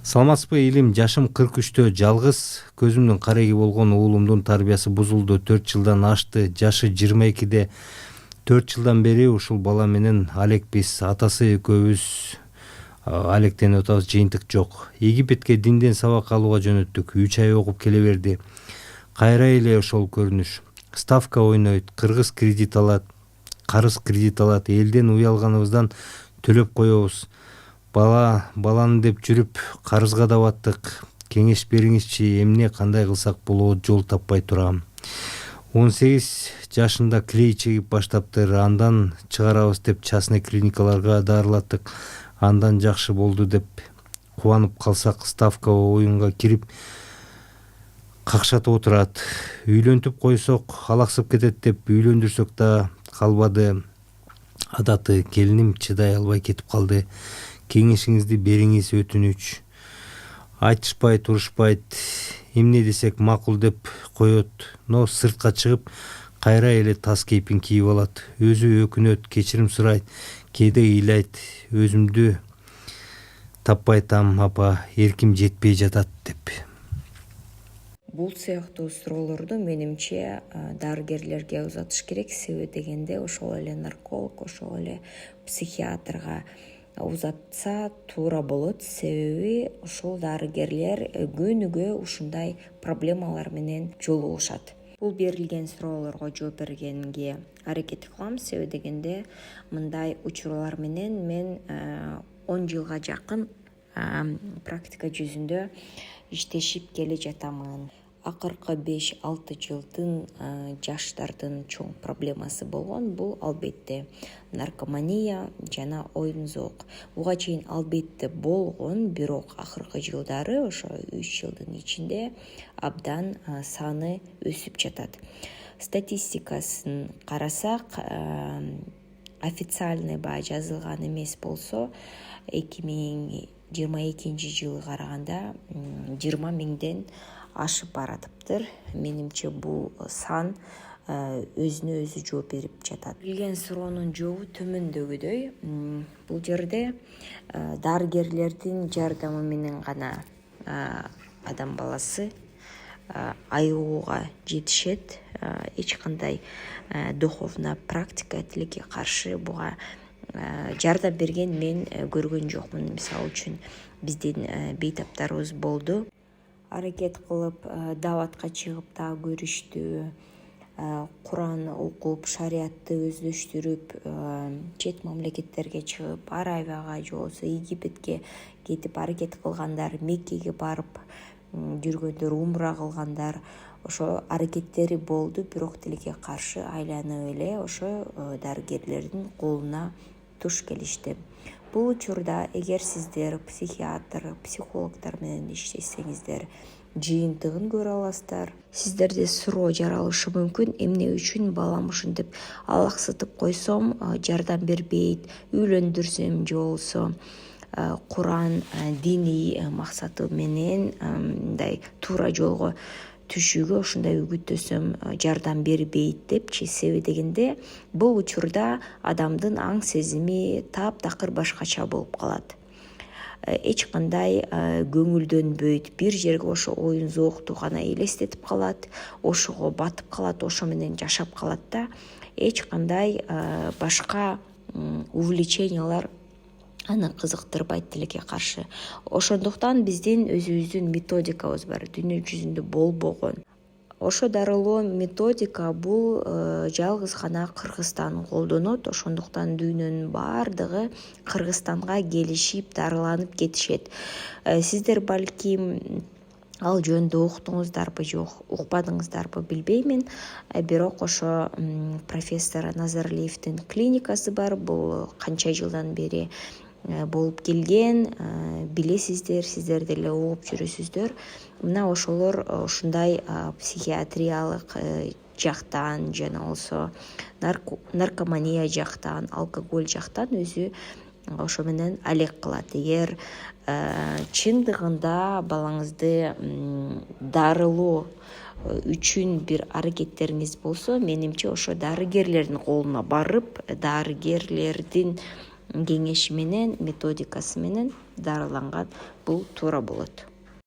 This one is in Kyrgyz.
Саламатсызбы элим, жашым 43-тө, жалгыз көзүмдүн кареги болгон уулумдун тарбиясы бузулду. 4 жылдан ашты. Жашы 22-де. 4 жылдан бери ушул бала менен алекпиз. Атасы экөөбүз алектенип атабыз, жыйынтык жок. Египетке динден сабак алууга жөнөттүк. 3 ай окуп келе берди. Кайра эле ошол көрүнүш. Ставка ойнойт, карыз кредит алат. Элден уялганыбыздан төлөп коебуз. Баланы деп жүрүп карызга да баттык. Кеңеш бериңизчи, эмне кандай кылсак болот, жол таппай турам. 18 жашында клей чегип баштаптыр. Андан чыгарабыз деп частный клиникаларга дарылаттык. Андан жакшы болду деп кубанып калсак, ставка оюнга кирип какшатып отурат. Үйлөнтүп койсок алаксып кетет деп үйлөндүрсөк да калбады. Адаты келиним чыдай албай кетип калды. Кеңешиңизди бериңиз, өтүнүч. Айтышпайт, турушпайт, эмне десек макул деп коет, но сыртка чыгып кайра эле таз кейпин кийип алат. Өзү өкүнөт, кечирим сурайт, кээде ыйлайт. Өзүмдү таппай атам, апа, эрким жетпей жатат деп. Бул сыяктуу суроолорду менимче дарыгерлерге узатыш керек. Себеби дегенде ошол эле нарколог, ошол эле психиатрга узатса туура болот. Себеби ушул дарыгерлер күнүгө ушундай проблемалар менен жолугушат. Бул берилген суроолорго жооп бергенге аракет кылам. Себеби дегенде мындай учурлар менен мен 10 жылга жакын практика жүзүндө иштешип келе жатамын. Акыркы 5-6 жылдын жаштардын чоң проблемасы болгон бул албетте наркомания жана оюн зоок. Буга чейин албетте болгон, бирок акыркы жылдары, ошо 3 жылдын ичинде абдан саны өсүп жатат. Статистикасын карасак, официальный жазылган эмес болсо 2022 жылы караганда 20 миңден ашып баратыптыр. Менимче бул сан өзүнө өзү жооп берип жатат. Билген суроонун жообу төмөндөгүдөй. Бул жерде дарыгерлердин жардамы менен гана адам баласы айыгууга жетишет. Эч кандай духовная практика тилекке каршы буга жардам берген мен көргөн жокмун. Мисалы үчүн биздин бейтаптарыбыз болду. Аракет кылып дааватка чыгып да көрүштү. Куран окуп, шариятты өздөштүрүп, чет мамлекеттерге чыгып, Аравияга же болбосо Египетке кетип аракет кылгандар, Меккеге барып жүргөндөр, умра кылгандар, ошо аракеттери болду. Бирок тилекке каршы айланып эле ошо дарыгерлердин колуна туш келишти. Бул учурда эгер сиздер психиатр, психологдор менен иштесеңиздер, жыйынтыгын көрө аласыздар. Сиздерде суроо жаралышы мүмкүн. Эмне үчүн балам ушинтип алаксытып койсом жардам бербейт, үйлөндүрсөм же болбосо Куран диний максаты менен мындай туура жолго түшүүгө ушундай үгүттөсөм жардам бербейт депчи. Себеби дегенде бул учурда адамдын аң сезими таптакыр башкача болуп калат. Эч кандай көңүлдөнбөйт. Бир жерге ошо оюн зоокту гана элестетип калат, ошого батып калат, ошо менен жашап калат да. Эч кандай башка увлечениялар аны кызыктырбайт тилекке каршы. Ошондуктан биздин өзүбүздүн методикабыз бар, дүйнө жүзүндө болбогон. Ошо дарылоо методика бул жалгыз гана Кыргызстан колдонот. Ошондуктан дүйнөнүн баардыгы Кыргызстанга келишип, дарыланып кетишет. Сиздер балким ал жөнүндө уктуңуздарбы, жок укпадыңыздарбы билбеймин. Бирок ошо профессор Назарлиевдин клиникасы бар. Бул канча жылдан бери болуп келген, билесиздер, сиздер деле угуп жүрөсүздөр. Мына ошолор ушундай психиатриялык жактан жана болсо наркомания жактан, алкоголь жактан өзү ошо менен алек кылат. Эгер чындыгында балаңызды дарылоо үчүн бир аракеттериңиз болсо, менимче ошо дарыгерлердин колуна барып, дарыгерлердин кеңеши менен, методикасы менен дарыланган, бул туура болот.